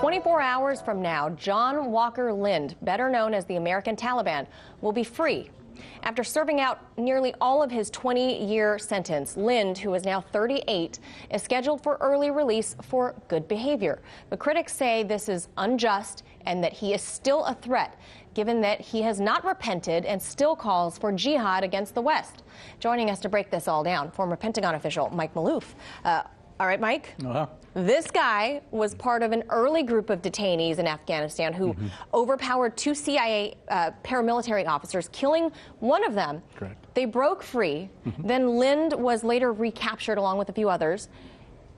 24 hours from now, John Walker Lindh, better known as the American Taliban, will be free. After serving out nearly all of his 20-year sentence, Lindh, who is now 38, is scheduled for early release for good behavior. But critics say this is unjust and that he is still a threat, given that he has not repented and still calls for jihad against the West. Joining us to break this all down, former Pentagon official Michael Maloof. All right, Mike. This guy was part of an early group of detainees in Afghanistan who overpowered two CIA paramilitary officers, killing one of them. Correct. They broke free. Then Lindh was later recaptured along with a few others.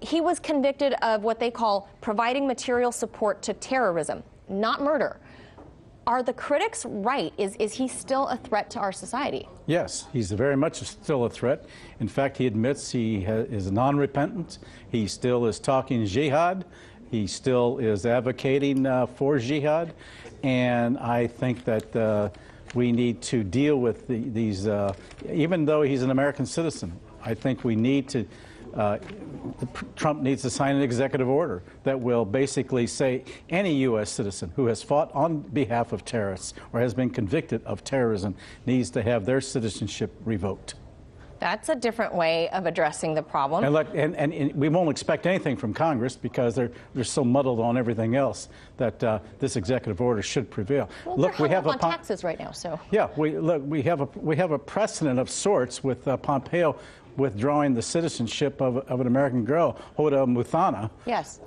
He was convicted of what they call providing material support to terrorism, not murder. Are the critics right? Is he still a threat to our society? Yes, he's very much still a threat. In fact, he admits he is non-repentant. He still is talking jihad. He still is advocating for jihad. And I think that we need to deal with these, even though he's an American citizen, I think we need to Trump needs to sign an executive order that will basically say any U.S. citizen who has fought on behalf of terrorists or has been convicted of terrorism needs to have their citizenship revoked. That's a different way of addressing the problem. And we won't expect anything from Congress because they're so muddled on everything else that this executive order should prevail. Well, look, we have on taxes right now, so yeah, we have a precedent of sorts with Pompeo withdrawing the citizenship of an American girl, Hoda Muthana, yes,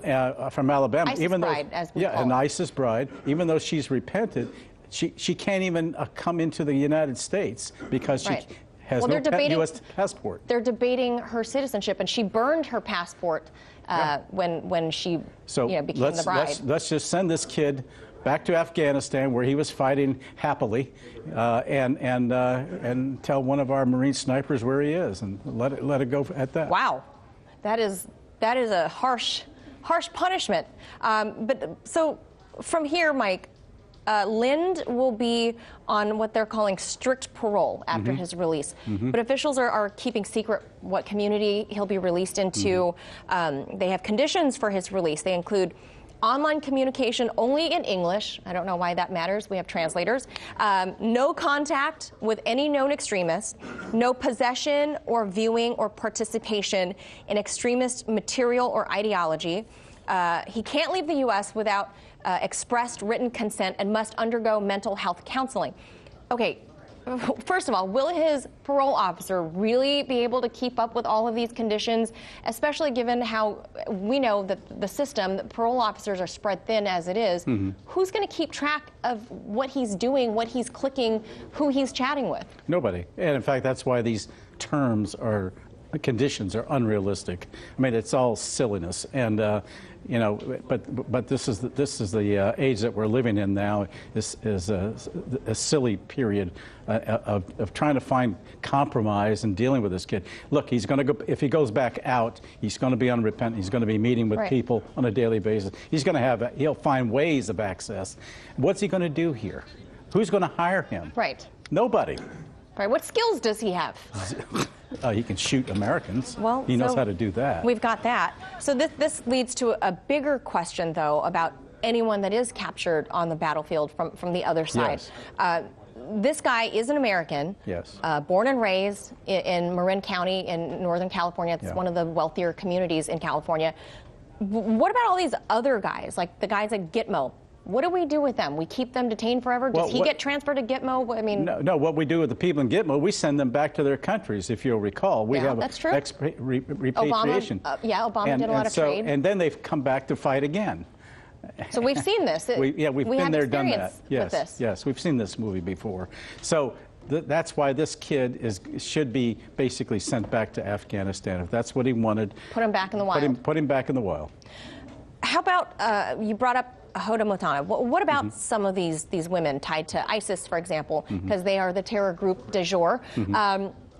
from Alabama, ISIS even though bride, as we call an it. ISIS bride, even though she's repented, she can't even come into the United States because she has no U.S. passport. They're debating her citizenship, and she burned her passport when she became the bride. Let's just send this kid back to Afghanistan, where he was fighting happily, and tell one of our Marine snipers where he is, and let it go at that. Wow, that is a harsh punishment. But so from here, Mike, Lindh will be on what they're calling strict parole after his release. But officials are keeping secret what community he'll be released into. They have conditions for his release. They include online communication only in English. I don't know why that matters. We have translators. No contact with any known extremists. No possession or viewing or participation in extremist material or ideology. He can't leave the U.S. without expressed written consent and must undergo mental health counseling. Okay, first of all, will his parole officer really be able to keep up with all of these conditions, especially given how we know that the system, that parole officers are spread thin as it is? Who's going to keep track of what he's doing, what he's clicking, who he's chatting with? Nobody. And in fact, that's why these conditions are unrealistic. I mean, it's all silliness, and but this is the age that we're living in now. Is a silly period of trying to find compromise and dealing with this kid. Look, he's going to go. If he goes back out, he's going to be unrepentant. He's going to be meeting with people on a daily basis. He'll find ways of access. What's he going to do here? Who's going to hire him? Right. Nobody. Right. What skills does he have? He can shoot Americans. Well, he knows how to do that. We've got that. So this leads to a bigger question, though, about anyone that is captured on the battlefield from the other side. Yes. This guy is an American. Yes. Born and raised in Marin County in Northern California. It's one of the wealthier communities in California. What about all these other guys, like the guys at Gitmo? What do we do with them? We keep them detained forever? Does he get transferred to Gitmo? I mean, no. What we do with the people in Gitmo, we send them back to their countries. If you'll recall, we have that's true. repatriation. Obama did a lot of trade, and then they've come back to fight again. So we've seen this. We've been there, done that. With this. Yes, we've seen this movie before. So that's why this kid should be basically sent back to Afghanistan if that's what he wanted. Put him back in the wild. Put him back in the wild. How about you brought up Hoda Muthana? What about some of these women tied to ISIS, for example, because they are the terror group du jour?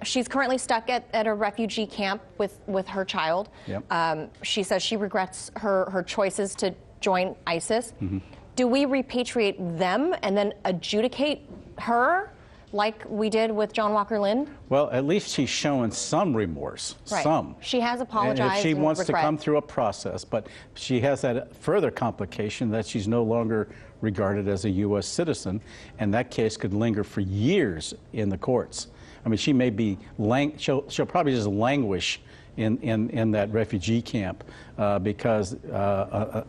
She's currently stuck at a refugee camp with her child. She says she regrets her choices to join ISIS. Do we repatriate them and then adjudicate her like we did with John Walker Lindh? Well, at least she's showing some remorse, Right. some. She has apologized. And if she wants regret. to come through a process, but she has that further complication that she's no longer regarded as a U.S. citizen, and that case could linger for years in the courts. I mean, she may be, she'll probably just languish in that refugee camp because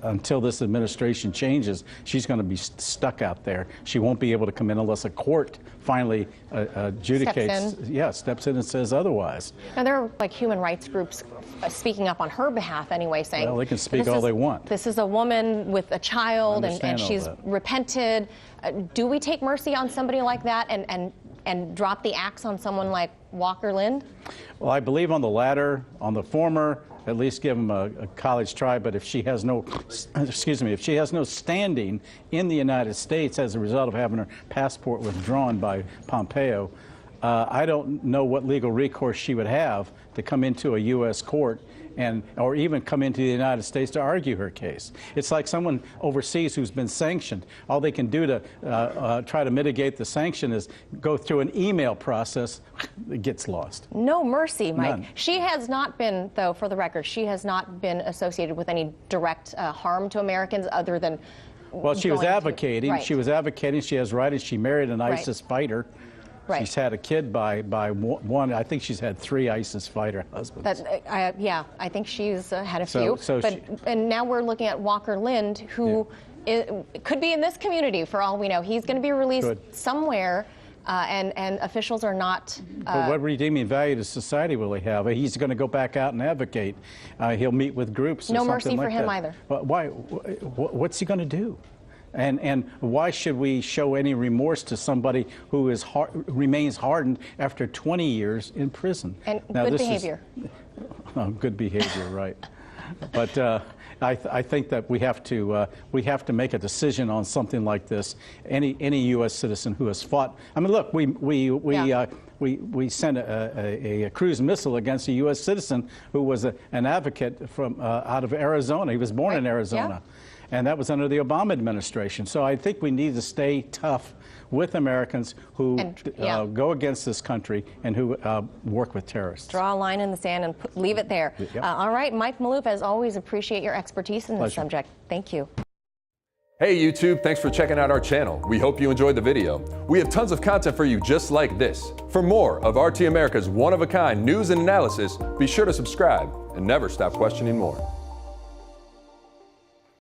until this administration changes, she's going to be stuck out there. She won't be able to come in unless a court finally adjudicates, steps in and says otherwise. Now, there are like human rights groups speaking up on her behalf anyway, saying, well, they can speak all they want. This is a woman with a child, and she's repented. Do we take mercy on somebody like that and drop the axe on someone like Walker Lindh? Well, I believe on the latter. On the former, at least give him a college try. But if she has no, if she has no standing in the United States as a result of having her passport withdrawn by Pompeo, I don't know what legal recourse she would have to come into a U.S. court or even come into the United States to argue her case. It's like someone overseas who's been sanctioned. All they can do to try to mitigate the sanction is go through an email process. It gets lost. No mercy, Mike. None. She has not been, though, for the record, she has not been associated with any direct harm to Americans other than well, she was advocating. Right. She was advocating. She has writings. She married an ISIS fighter. Right. She's had a kid by one. I think she's had 3 ISIS fighter husbands. Yeah, I think she's had a few. And now we're looking at Walker Lindh, who could be in this community for all we know. He's going to be released somewhere, and officials are not. But what redeeming value to society will he have? He's going to go back out and advocate. He'll meet with groups. No or mercy something for like him that. either. But why? What's he going to do? And why should we show any remorse to somebody who remains hardened after 20 years in prison? And good behavior. Good behavior, right. But I think that we have to make a decision on something like this. Any U.S. citizen who has fought. I mean, look, we sent a cruise missile against a U.S. citizen who was an advocate from out of Arizona. He was born in Arizona. Yeah. And that was under the Obama administration. So I think we need to stay tough with Americans who go against this country and who work with terrorists. Draw a line in the sand and leave it there. Yep. All right, Mike Maloof, as always, appreciate your expertise in this subject. Thank you. Hey YouTube, thanks for checking out our channel. We hope you enjoyed the video. We have tons of content for you just like this. For more of RT America's one-of-a-kind news and analysis, be sure to subscribe and never stop questioning more.